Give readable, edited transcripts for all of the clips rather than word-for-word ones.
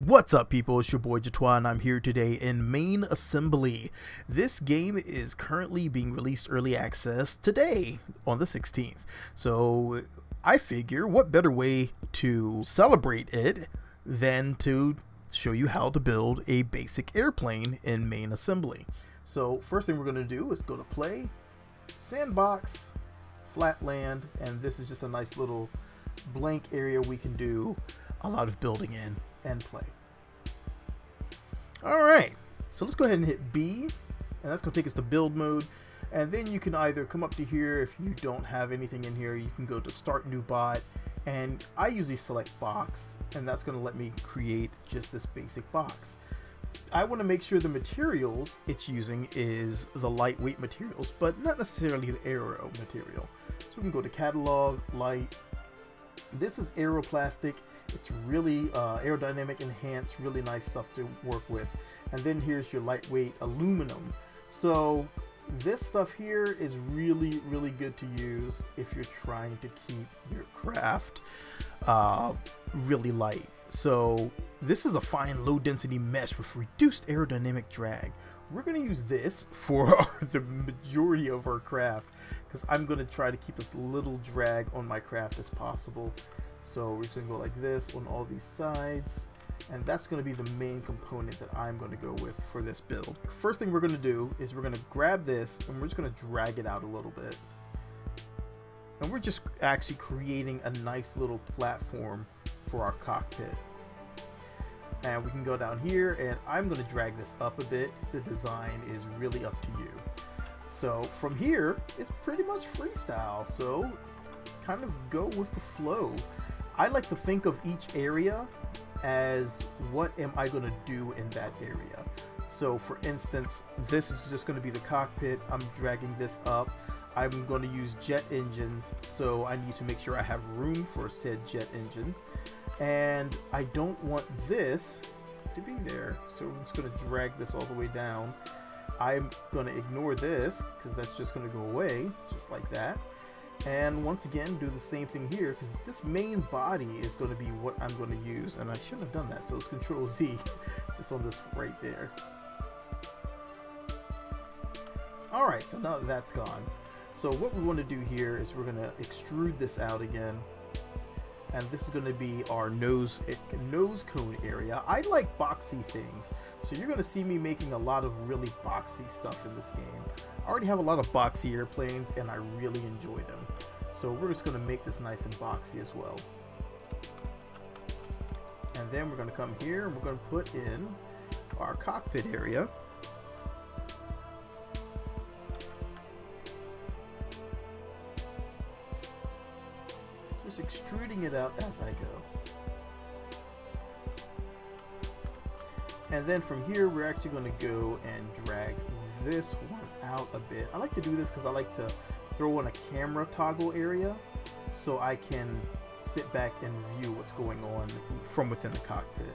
What's up, people? It's your boy Jatwa, and I'm here today in Main Assembly. This game is currently being released early access today on the 16th. So I figure what better way to celebrate it than to show you how to build a basic airplane in Main Assembly. So first thing we're going to do is go to Play, Sandbox, Flatland, and this is just a nice little blank area we can do a lot of building in and play. Alright, so let's go ahead and hit B, and that's going to take us to build mode. And then you can either come up to here. If you don't have anything in here, you can go to start new bot, and I usually select box, and that's going to let me create just this basic box. I want to make sure the materials it's using is the lightweight materials, but not necessarily the aero material. So we can go to catalog, light. This is aeroplastic. It's really aerodynamic enhanced, really nice stuff to work with. And then here's your lightweight aluminum. So this stuff here is really good to use if you're trying to keep your craft really light. So this is a fine low density mesh with reduced aerodynamic drag. We're going to use this for the majority of our craft because I'm going to try to keep as little drag on my craft as possible. So we're just going to go like this on all these sides, and that's going to be the main component that I'm going to go with for this build. First thing we're going to do is we're going to grab this and we're just going to drag it out a little bit. And we're just actually creating a nice little platform for our cockpit. And we can go down here, and I'm going to drag this up a bit. The design is really up to you. So from here, it's pretty much freestyle. So kind of go with the flow. I like to think of each area as what am I going to do in that area. So for instance, this is just going to be the cockpit. I'm dragging this up. I'm going to use jet engines, so I need to make sure I have room for said jet engines. And I don't want this to be there, so I'm just going to drag this all the way down. I'm going to ignore this because that's just going to go away just like that. And once again, do the same thing here because this main body is going to be what I'm going to use, and I shouldn't have done that, so it's Control Z just on this right there. Alright, so now that that's gone, so what we want to do here is we're going to extrude this out again, and this is going to be our nose cone area. I like boxy things, so you're going to see me making a lot of really boxy stuff in this game. I already have a lot of boxy airplanes and I really enjoy them, so we're just going to make this nice and boxy as well. And then we're going to come here and we're going to put in our cockpit area. Just extruding it out as I go. And then from here, we're actually going to go and drag this one out a bit. I like to do this because I like to throw in a camera toggle area so I can sit back and view what's going on from within the cockpit.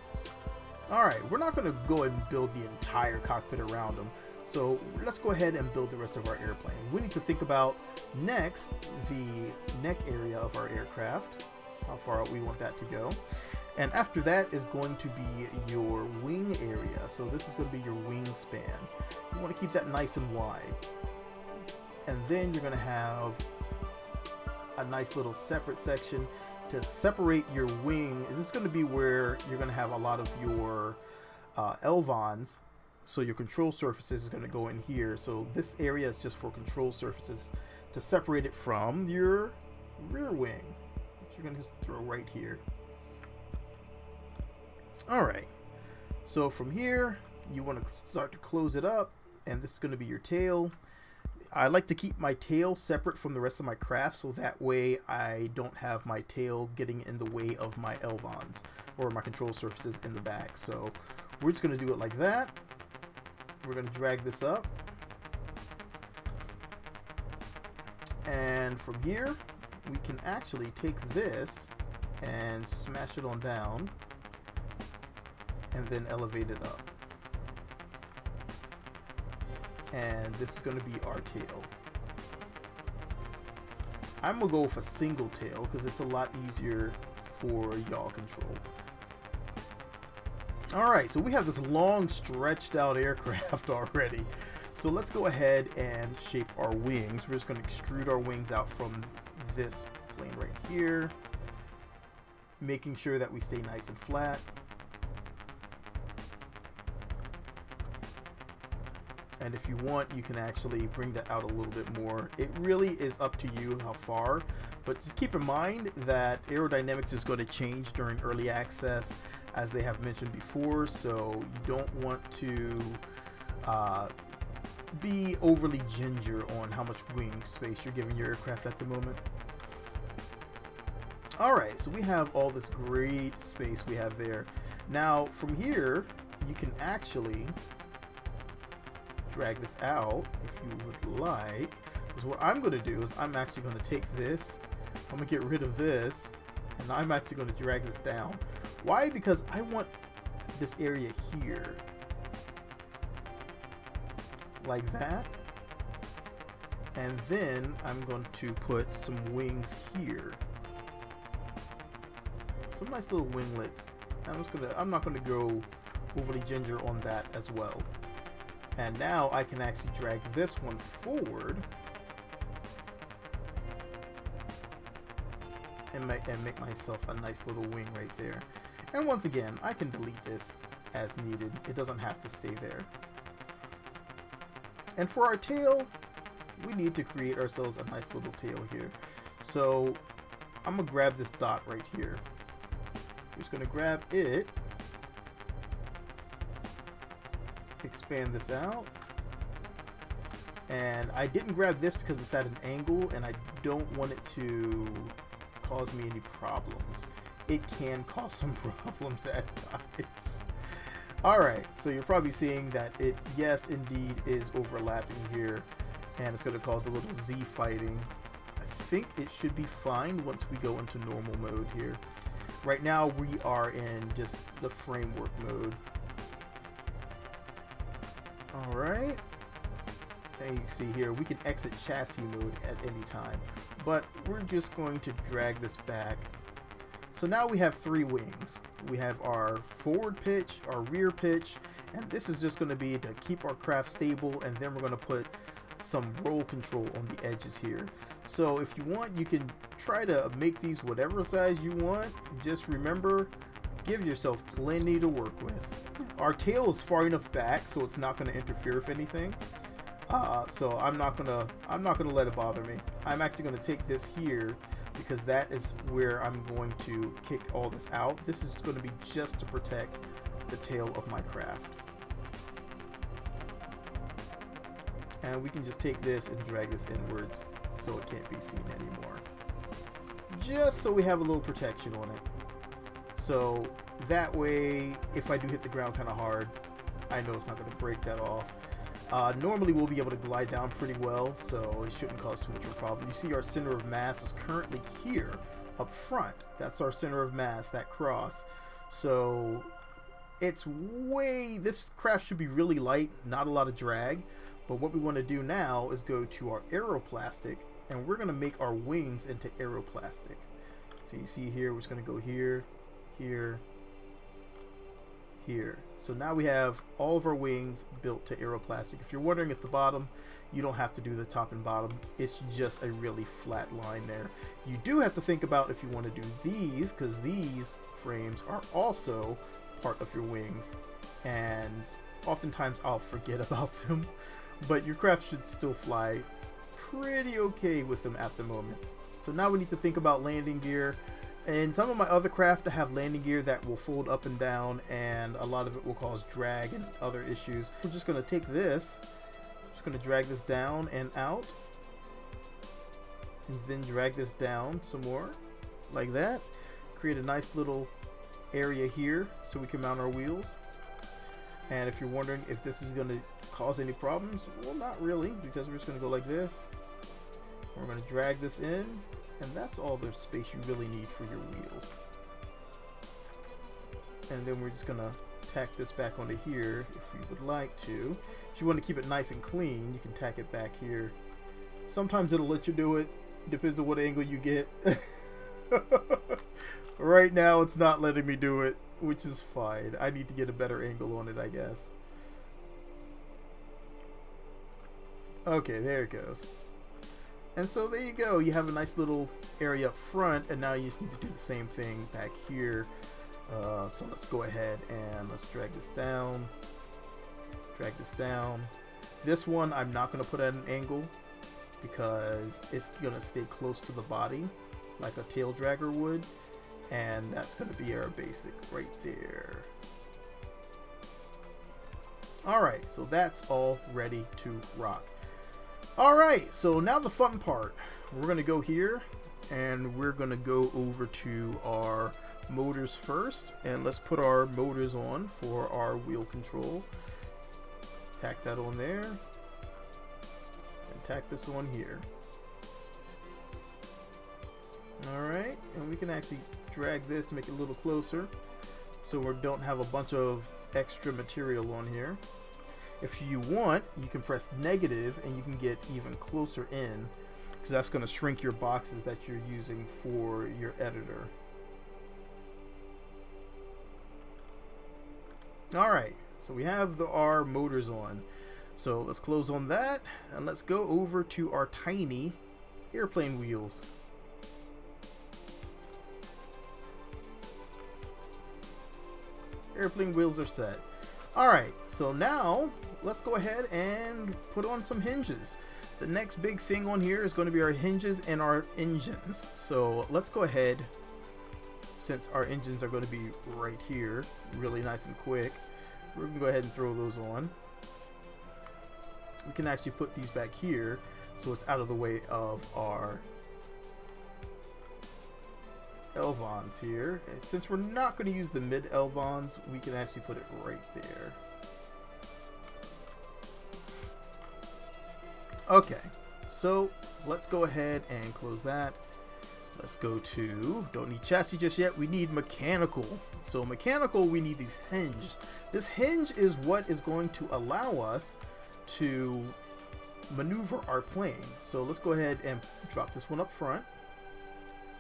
Alright, we're not going to go and build the entire cockpit around them. So let's go ahead and build the rest of our airplane. We need to think about next the neck area of our aircraft, how far out we want that to go. And after that is going to be your wing area. So this is going to be your wingspan. You want to keep that nice and wide. And then you're going to have a nice little separate section to separate your wing. This is going to be where you're going to have a lot of your elvons. So your control surfaces is going to go in here. So this area is just for control surfaces to separate it from your rear wing, which you're going to just throw right here. Alright, so from here you want to start to close it up, and this is going to be your tail. I like to keep my tail separate from the rest of my craft, so that way I don't have my tail getting in the way of my elvons or my control surfaces in the back. So we're just going to do it like that. We're going to drag this up, and from here we can actually take this and smash it on down and then elevate it up. And this is going to be our tail. I'm going to go with a single tail because it's a lot easier for yaw control. Alright, so we have this long stretched out aircraft already. So let's go ahead and shape our wings. We're just going to extrude our wings out from this plane right here, making sure that we stay nice and flat. And if you want, you can actually bring that out a little bit more. It really is up to you how far, but just keep in mind that aerodynamics is going to change during early access, as they have mentioned before, so you don't want to be overly ginger on how much wing space you're giving your aircraft at the moment. Alright, so we have all this great space we have there. Now from here you can actually drag this out if you would like, because what I'm going to do is I'm actually going to take this, I'm going to get rid of this, and I'm actually going to drag this down. Why? Because I want this area here like that, and then I'm going to put some wings here, some nice little winglets. I'm not gonna go overly ginger on that as well. And now I can actually drag this one forward and make myself a nice little wing right there. And once again, I can delete this as needed. It doesn't have to stay there. And for our tail, we need to create ourselves a nice little tail here. So I'm gonna grab this dot right here. I'm just gonna grab it, expand this out, and I didn't grab this because it's at an angle and I don't want it to cause me any problems. It can cause some problems at times. Alright, so you're probably seeing that it, yes, indeed, is overlapping here, and it's going to cause a little Z fighting. I think it should be fine once we go into normal mode here. Right now, we are in just the framework mode. Alright, and you can see here, we can exit chassis mode at any time, but we're just going to drag this back. So now we have three wings. We have our forward pitch, our rear pitch, and this is just going to be to keep our craft stable, and then we're going to put some roll control on the edges here. So if you want, you can try to make these whatever size you want. Just remember, give yourself plenty to work with. Our tail is far enough back so it's not going to interfere with anything. So I'm not gonna let it bother me. I'm actually going to take this here, because that is where I'm going to kick all this out. This is going to be just to protect the tail of my craft. And we can just take this and drag this inwards so it can't be seen anymore. Just so we have a little protection on it. So that way, if I do hit the ground kind of hard, I know it's not going to break that off. Normally we'll be able to glide down pretty well, so it shouldn't cause too much of a problem. You see our center of mass is currently here up front. That's our center of mass, that cross. So it's this craft should be really light, not a lot of drag. But what we want to do now is go to our aeroplastic, and we're going to make our wings into aeroplastic. So you see here, we're just going to go here, here, here. So now we have all of our wings built to aeroplastic. If you're wondering at the bottom, you don't have to do the top and bottom. It's just a really flat line there. You do have to think about if you want to do these, because these frames are also part of your wings, and oftentimes I'll forget about them, but your craft should still fly pretty okay with them at the moment. So now we need to think about landing gear. And some of my other craft have landing gear that will fold up and down, and a lot of it will cause drag and other issues. We're just going to take this, just going to drag this down and out, and then drag this down some more like that. Create a nice little area here so we can mount our wheels. And if you're wondering if this is going to cause any problems, well, not really, because we're just going to go like this. We're going to drag this in, and that's all the space you really need for your wheels. And then we're just going to tack this back onto here if you would like to. If you want to keep it nice and clean, you can tack it back here. Sometimes it'll let you do it. Depends on what angle you get. Right now it's not letting me do it. which is fine. I need to get a better angle on it, I guess. Okay, there it goes. And so there you go. You have a nice little area up front, and now you just need to do the same thing back here. So let's go ahead and let's drag this down. Drag this down. This one I'm not going to put at an angle because it's going to stay close to the body like a tail dragger would. And that's going to be our basic right there. Alright, so that's all ready to rock. Alright, so now the fun part. We're going to go here and we're going to go over to our motors first. And let's put our motors on for our wheel control. Tack that on there. And tack this on here. Alright, and we can actually drag this, make it a little closer so we don't have a bunch of extra material on here. If you want, you can press negative and you can get even closer in, because that's going to shrink your boxes that you're using for your editor. Alright, so we have our motors on. So let's close on that and let's go over to our tiny airplane wheels. Airplane wheels are set. Alright, so now let's go ahead and put on some hinges. The next big thing on here is going to be our hinges and our engines. So let's go ahead, since our engines are going to be right here, really nice and quick, we're going to go ahead and throw those on. We can actually put these back here so it's out of the way of our elvons here. And since we're not going to use the mid elvons, we can actually put it right there. Okay, so let's go ahead and close that. Let's go to, don't need chassis just yet, we need mechanical. So mechanical, we need these hinges. This hinge is what is going to allow us to maneuver our plane. So let's go ahead and drop this one up front.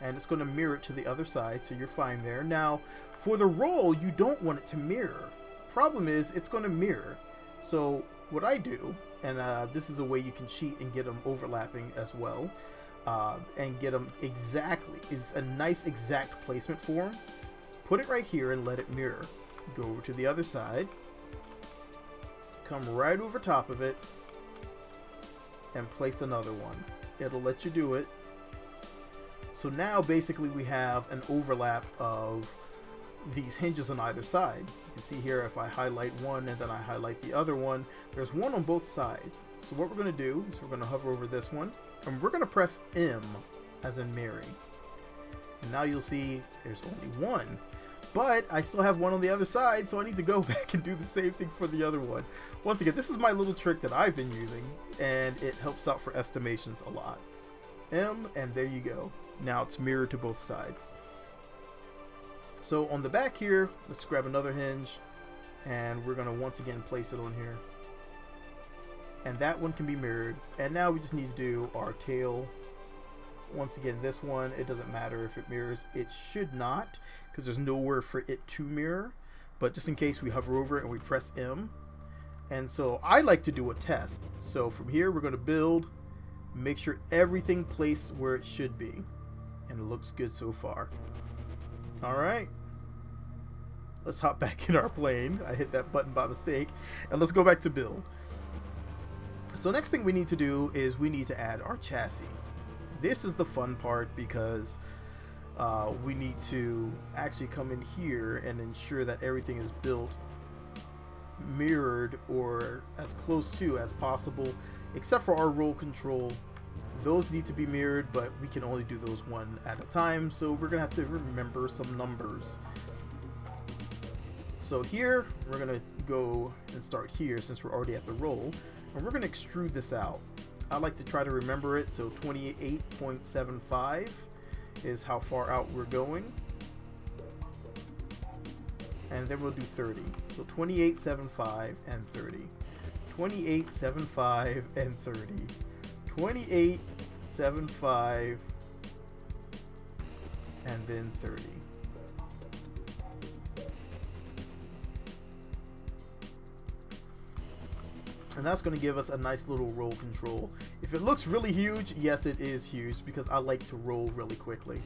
And it's going to mirror it to the other side, so you're fine there. Now, for the roll, you don't want it to mirror. Problem is, it's going to mirror. So what I do, and this is a way you can cheat and get them overlapping as well, and get them exactly, it's a nice exact placement for them. Put it right here and let it mirror. Go over to the other side, come right over top of it, and place another one. It'll let you do it. So now basically we have an overlap of these hinges on either side. You see here, if I highlight one and then I highlight the other one, there's one on both sides. So what we're going to do is we're going to hover over this one and we're going to press M as in Mary. And now you'll see there's only one, but I still have one on the other side, so I need to go back and do the same thing for the other one. Once again, this is my little trick that I've been using and it helps out for estimations a lot. M, and there you go. Now it's mirrored to both sides. So on the back here, let's grab another hinge and we're going to once again place it on here. And that one can be mirrored. And now we just need to do our tail. Once again, this one, it doesn't matter if it mirrors. It should not, because there's nowhere for it to mirror. But just in case, we hover over it and we press M. And so I like to do a test. So from here, we're going to build, make sure everything placed where it should be. And it looks good so far. Alright, let's hop back in our plane. I hit that button by mistake, and let's go back to build. So next thing we need to do is we need to add our chassis. This is the fun part because we need to actually come in here and ensure that everything is built mirrored or as close to as possible, except for our roll control. Those need to be mirrored, but we can only do those one at a time, so we're gonna have to remember some numbers. So here we're gonna go and start here since we're already at the roll, and we're gonna extrude this out. I like to try to remember it, so 28.75 is how far out we're going, and then we'll do 30. So 28.75 and 30, 28.75 and 30, 28.75 and then 30. And that's going to give us a nice little roll control. If it looks really huge, yes, it is huge, because I like to roll really quickly.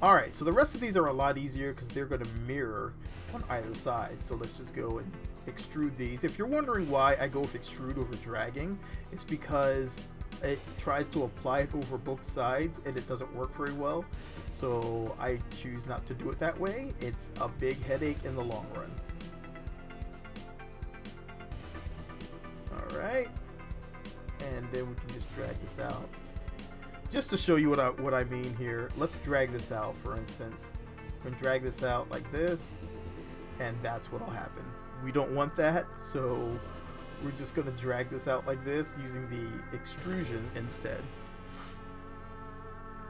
Alright, so the rest of these are a lot easier because they're going to mirror on either side. So let's just go and extrude these. If you're wondering why I go with extrude over dragging, it's because it tries to apply it over both sides and it doesn't work very well. So I choose not to do it that way. It's a big headache in the long run. Alright, and then we can just drag this out. Just to show you what I mean here, let's drag this out, for instance. We can drag this out like this, and that's what'll happen. We don't want that, so we're just going to drag this out like this using the extrusion instead.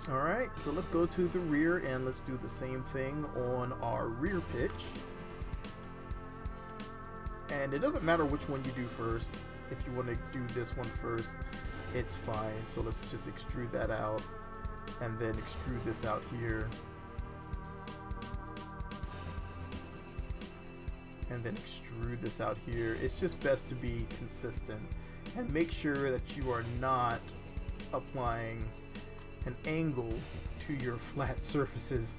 Alright, so let's go to the rear and let's do the same thing on our rear pitch. And it doesn't matter which one you do first. If you want to do this one first, it's fine. So let's just extrude that out and then extrude this out here. And then extrude this out here. It's just best to be consistent and make sure that you are not applying an angle to your flat surfaces,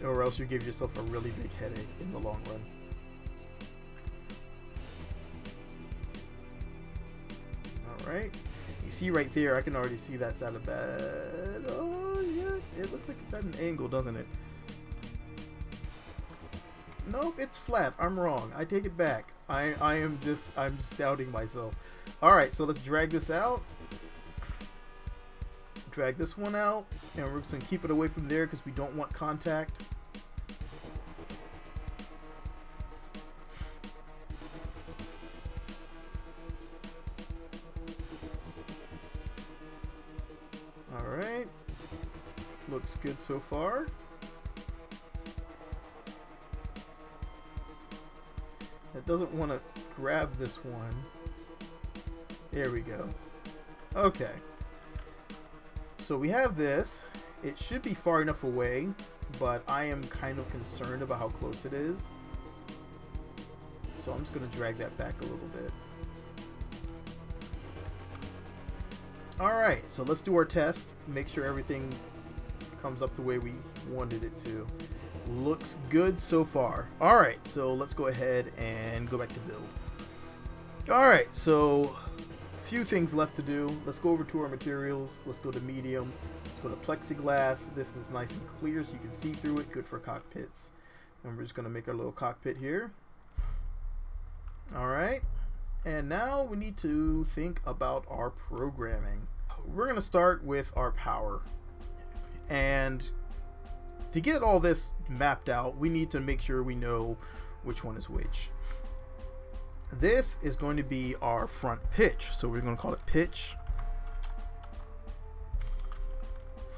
or else you give yourself a really big headache in the long run. Alright, you see right there, I can already see that's at a bad, oh yeah, it looks like it's at an angle, doesn't it? Nope, it's flat. I'm wrong. I take it back. I'm just doubting myself. Alright, so let's drag this out. Drag this one out, and we're just going to keep it away from there because we don't want contact. Alright, looks good so far. It doesn't want to grab this one. There we go. Okay. So we have this. It should be far enough away, but I am kind of concerned about how close it is. So I'm just going to drag that back a little bit. Alright, so let's do our test. Make sure everything comes up the way we wanted it to. Looks good so far. Alright, so let's go ahead and go back to build. Alright, so a few things left to do. Let's go over to our materials. Let's go to medium. Let's go to plexiglass. This is nice and clear so you can see through it. Good for cockpits. And we're just going to make our little cockpit here. Alright, and now we need to think about our programming. We're going to start with our power. And to get all this mapped out, we need to make sure we know which one is which. This is going to be our front pitch, so we're going to call it pitch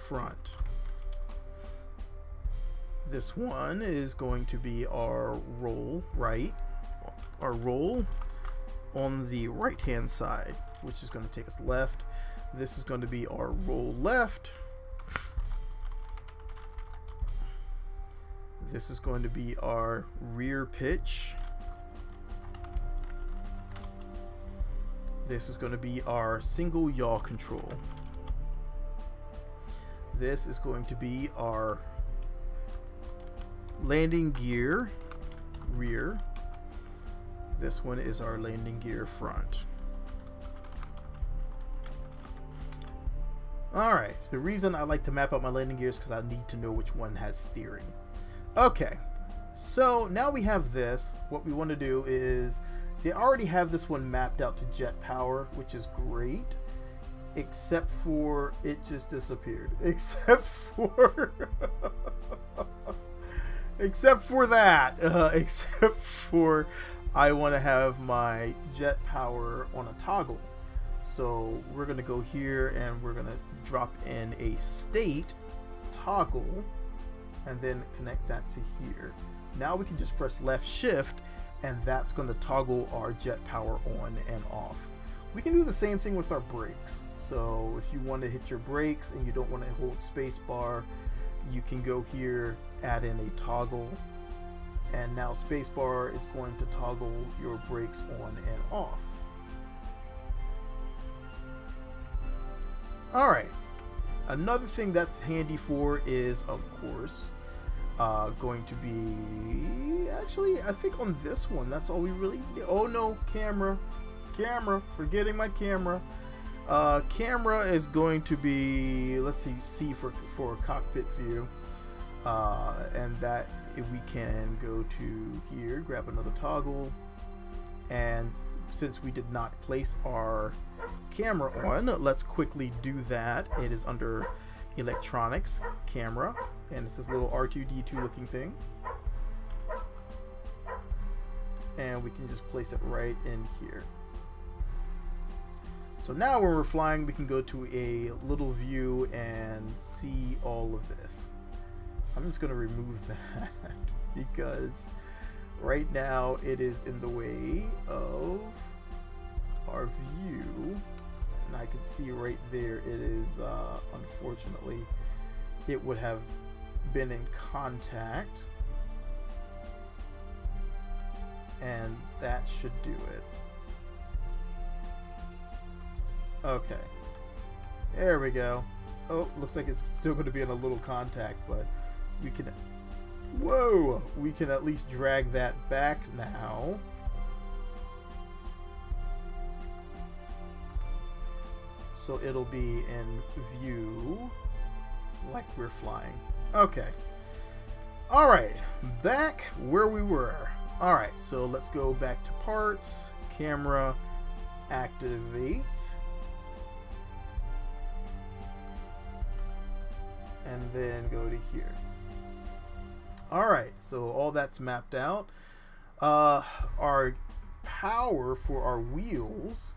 front. This one is going to be our roll right, our roll on the right hand side, which is going to take us left. This is going to be our roll left. This is going to be our rear pitch. This is going to be our single yaw control. This is going to be our landing gear rear. This one is our landing gear front. Alright, the reason I like to map out my landing gears is because I need to know which one has steering. Okay, so now we have this. What we want to do is, they already have this one mapped out to jet power, which is great, except for it just disappeared. Except for except for that. Except for I want to have my jet power on a toggle. So we're going to go here and we're going to drop in a state toggle and then connect that to here. Now we can just press left shift and that's going to toggle our jet power on and off. We can do the same thing with our brakes. So if you want to hit your brakes and you don't want to hold space bar, you can go here, add in a toggle, and now space bar is going to toggle your brakes on and off. Alright, another thing that's handy for is, of course, going to be, actually, I think on this one, that's all we really need. Oh no, camera, forgetting my camera. Camera is going to be, let's see, C for cockpit view, and that we can go to here, grab another toggle, and since we did not place our camera on, let's quickly do that. It is under electronics, camera, and it's this little R2D2 looking thing, and we can just place it right in here. So now when we're flying, we can go to a little view and see all of this. I'm just going to remove that because right now it is in the way of our view, and I can see right there it is, unfortunately, it would have been in contact, and that should do it. Okay, there we go. Oh, looks like it's still going to be in a little contact, but we can, whoa, we can at least drag that back now. So it'll be in view like we're flying. Okay. Alright, back where we were. Alright, so let's go back to parts, camera, activate. And then go to here. Alright, so all that's mapped out. Our power for our wheels,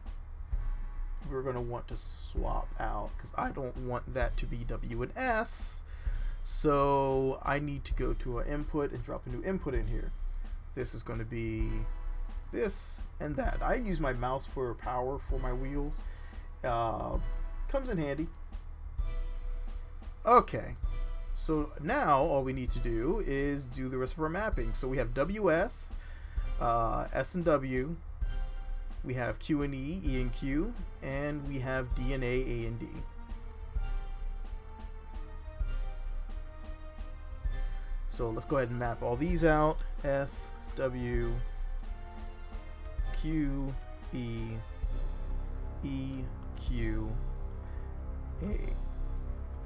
we're going to want to swap out because I don't want that to be W and S. So I need to go to an input and drop a new input in here. This is going to be this and that. I use my mouse for power for my wheels. Comes in handy. Okay, so now all we need to do is do the rest of our mapping. So we have WS, S and W, we have Q and E, E and Q, and we have D and A and D. So let's go ahead and map all these out. S, W, Q, E, E, Q,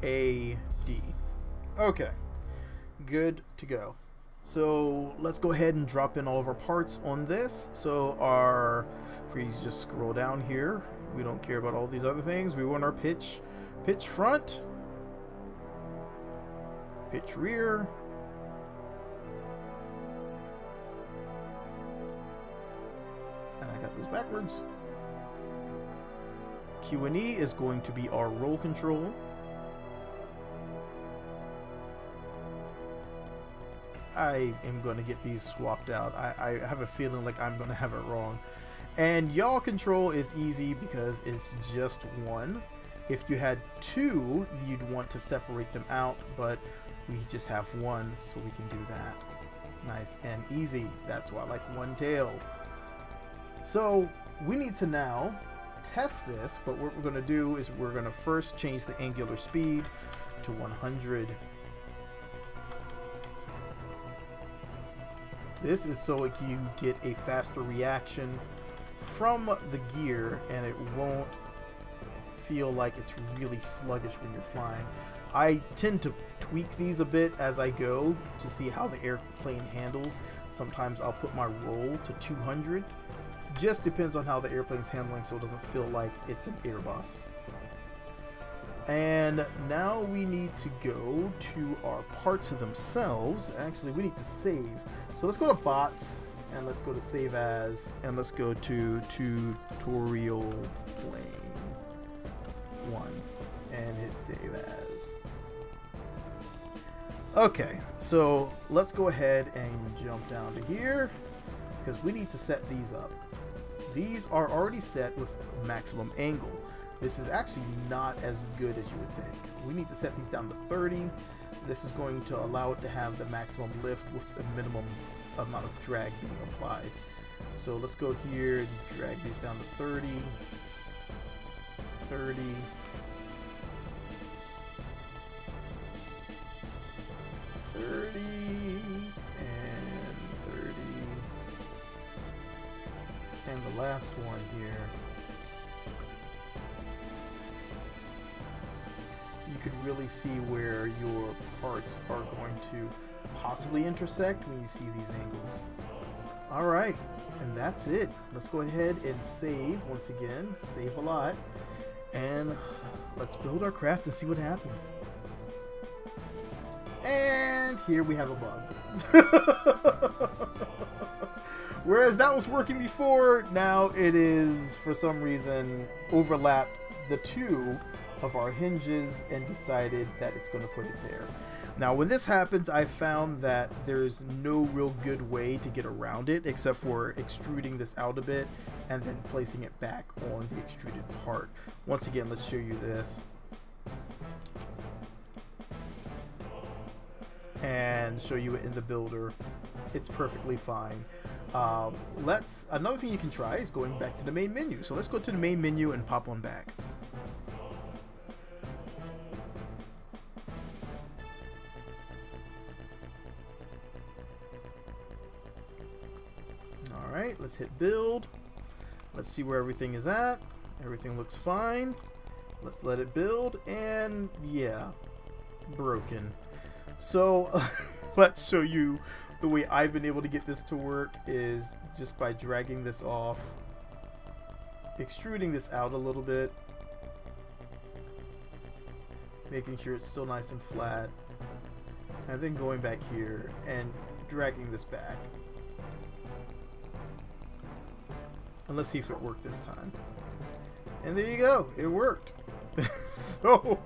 A, D. Okay, good to go. So let's go ahead and drop in all of our parts on this. So if we just scroll down here, we don't care about all these other things. We want our pitch front, pitch rear, and I got those backwards. Q and E is going to be our roll control. I am going to get these swapped out. I have a feeling like I'm going to have it wrong. And yaw control is easy because it's just one. If you had two, you'd want to separate them out, but we just have one, so we can do that. Nice and easy. That's why I like one tail. So we need to now test this, but what we're going to do is we're going to first change the angular speed to 100. This is so you get a faster reaction from the gear and it won't feel like it's really sluggish when you're flying. I tend to tweak these a bit as I go to see how the airplane handles. Sometimes I'll put my roll to 200. Just depends on how the airplane's handling so it doesn't feel like it's an Airbus. And now we need to go to our parts of themselves. Actually, we need to save. So let's go to bots and let's go to save as, and let's go to tutorial plane 1 and hit save as. Okay, so let's go ahead and jump down to here because we need to set these up. These are already set with maximum angle. This is actually not as good as you would think. We need to set these down to 30. This is going to allow it to have the maximum lift with the minimum amount of drag being applied. So let's go here and drag these down to 30, 30, And the last one here. You could really see where your parts are going to possibly intersect when you see these angles. Alright, and that's it. Let's go ahead and save once again. Save a lot. And let's build our craft and see what happens. And here we have a bug. Whereas that was working before, now it is, for some reason, overlapped the two of our hinges and decided that it's going to put it there. Now when this happens, I found that there's no real good way to get around it except for extruding this out a bit and then placing it back on the extruded part. Once again, let's show you this. And show you it in the builder. It's perfectly fine. Another thing you can try is going back to the main menu. So let's go to the main menu and pop on back. Alright, let's hit build. Let's see where everything is at. Everything looks fine. Let's let it build, and yeah, broken. So let's show you the way I've been able to get this to work is just by dragging this off, extruding this out a little bit, making sure it's still nice and flat, and then going back here and dragging this back. And let's see if it worked this time. And there you go, it worked. So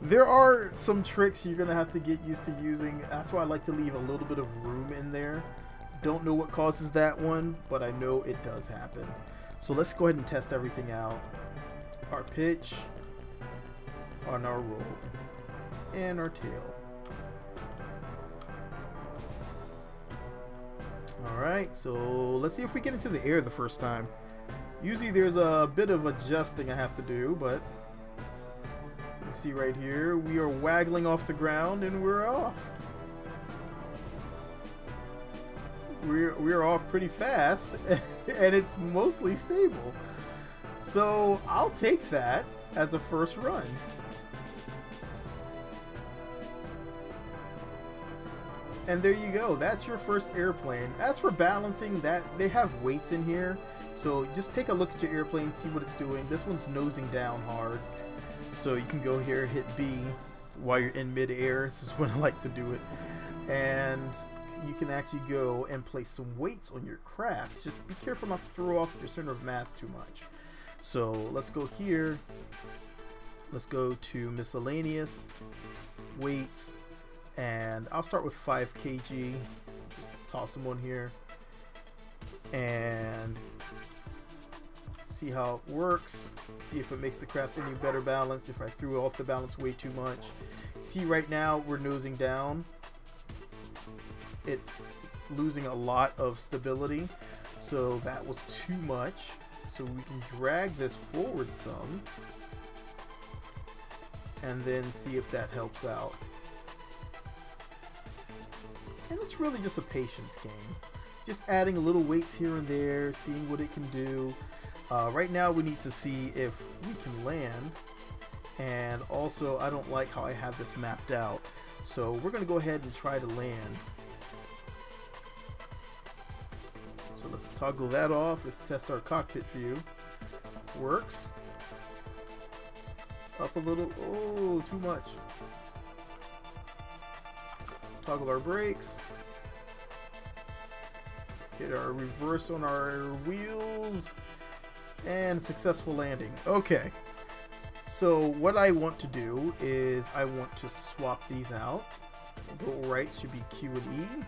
there are some tricks you're gonna have to get used to using. That's why I like to leave a little bit of room in there. Don't know what causes that one, but I know it does happen. So let's go ahead and test everything out. Our pitch on our roll and our tail. Alright, so let's see if we get into the air the first time. Usually there's a bit of adjusting I have to do, but you see right here, we are waggling off the ground and we're off. We're off pretty fast and it's mostly stable. So I'll take that as a first run. And there you go, that's your first airplane. As for balancing, that they have weights in here, so just take a look at your airplane, see what it's doing. This one's nosing down hard, so you can go here, hit B while you're in mid-air. This is when I like to do it. And you can actually go and place some weights on your craft. Just be careful not to throw off your center of mass too much. So let's go here, let's go to Miscellaneous Weights, and I'll start with 5 kg. Just toss them on here and see how it works, see if it makes the craft any better balance, if I threw off the balance way too much. See, right now we're nosing down, it's losing a lot of stability, so that was too much. So we can drag this forward some and then see if that helps out. And it's really just a patience game. Just adding a little weights here and there, seeing what it can do. Right now we need to see if we can land. And also, I don't like how I have this mapped out. So we're going to go ahead and try to land. So let's toggle that off. Let's test our cockpit view. Works. Up a little. Oh, too much. Toggle our brakes. Hit our reverse on our wheels. And successful landing. Okay. So what I want to do is I want to swap these out. Roll right should be Q and E.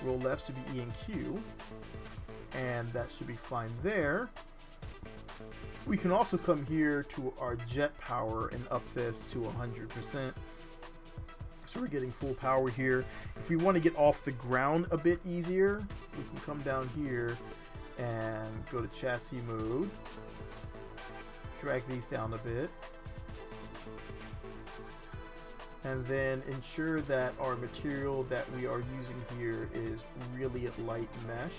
Roll left should be E and Q. And that should be fine there. We can also come here to our jet power and up this to 100%. So we're getting full power here. If we want to get off the ground a bit easier, we can come down here and go to chassis mode. Drag these down a bit. And then ensure that our material that we are using here is really a light mesh.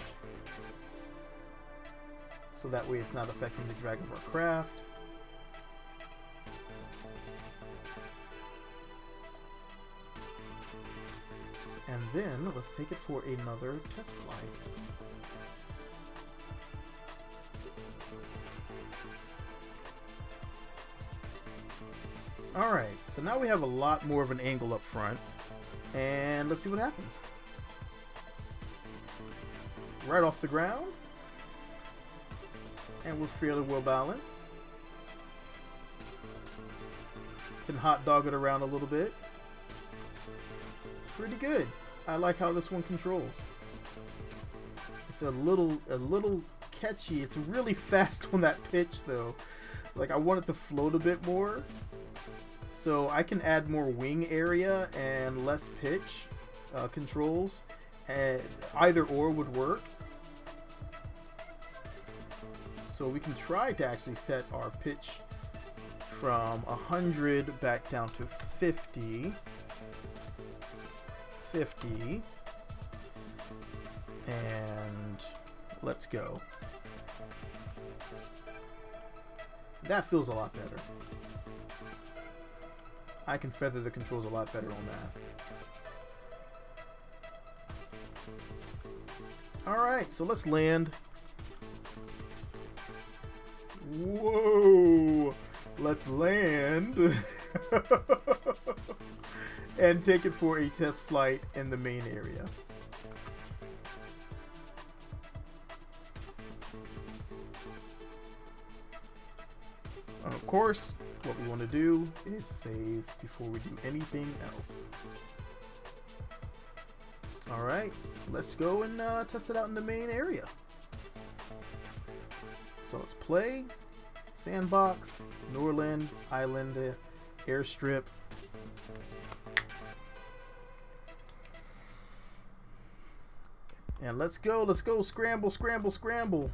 so that way it's not affecting the drag of our craft. And then let's take it for another test flight. Alright, so now we have a lot more of an angle up front, and let's see what happens. Right off the ground, and we're fairly well balanced. Can hot dog it around a little bit. Pretty good. I like how this one controls. It's a little catchy. It's really fast on that pitch though. Like, I want it to float a bit more. So I can add more wing area and less pitch controls, and either or would work. So we can try to actually set our pitch from 100 back down to 50. And let's go. That feels a lot better. I can feather the controls a lot better on that. Alright, so let's land. Whoa! Let's land. And take it for a test flight in the main area. Of course, what we want to do is save before we do anything else. Alright, let's go and test it out in the main area. So let's play, sandbox, Norland, Island, airstrip. And let's go, scramble, scramble, scramble.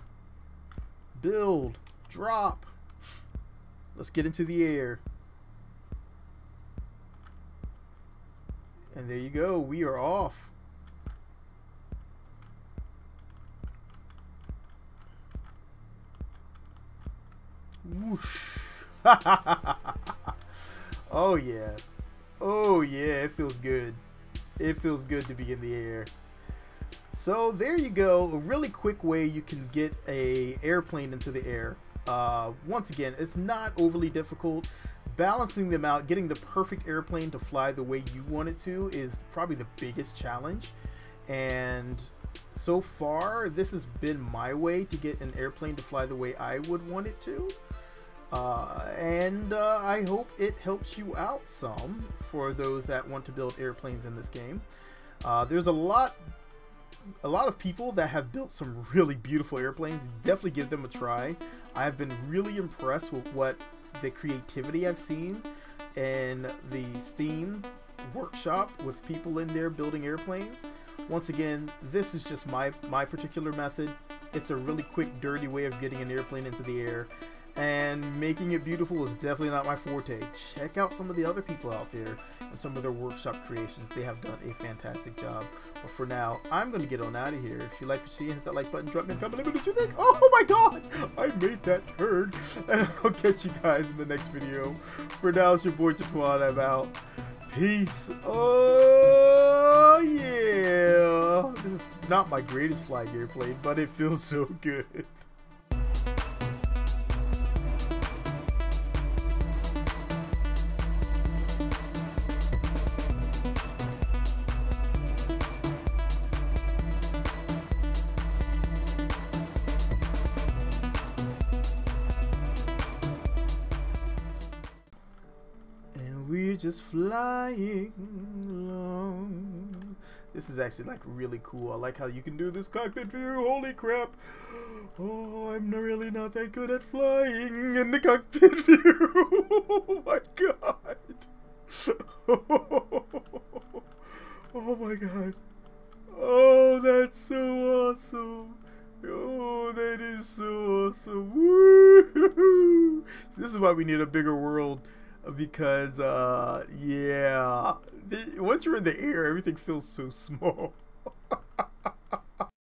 Build, drop. Let's get into the air. And there you go, we are off. Whoosh. Oh yeah. Oh yeah, it feels good. It feels good to be in the air. So there you go, a really quick way you can get a airplane into the air. Once again, it's not overly difficult. Balancing them out, getting the perfect airplane to fly the way you want it to is probably the biggest challenge. And so far, this has been my way to get an airplane to fly the way I would want it to. I hope it helps you out some for those that want to build airplanes in this game. There's a lot of people that have built some really beautiful airplanes. Definitely give them a try. I've been really impressed with what the creativity I've seen in the Steam workshop with people in there building airplanes. Once again, this is just my particular method. It's a really quick, dirty way of getting an airplane into the air, and making it beautiful is definitely not my forte. Check out some of the other people out there and some of their workshop creations. They have done a fantastic job. But for now, I'm going to get on out of here. If you like what you see, hit that like button, drop me a comment, let me know what you think. Oh my god! I made that turn. And I'll catch you guys in the next video. For now, it's your boy Jaquan. I'm out. Peace. Oh yeah! This is not my greatest flying airplane, but it feels so good. We're just flying along. This is actually like really cool. I like how you can do this cockpit view. Holy crap. Oh, I'm really not that good at flying in the cockpit view. Oh my god. Oh my god. Oh, that's so awesome. Oh, that is so awesome. Woo! This is why we need a bigger world. Because, yeah, once you're in the air, everything feels so small.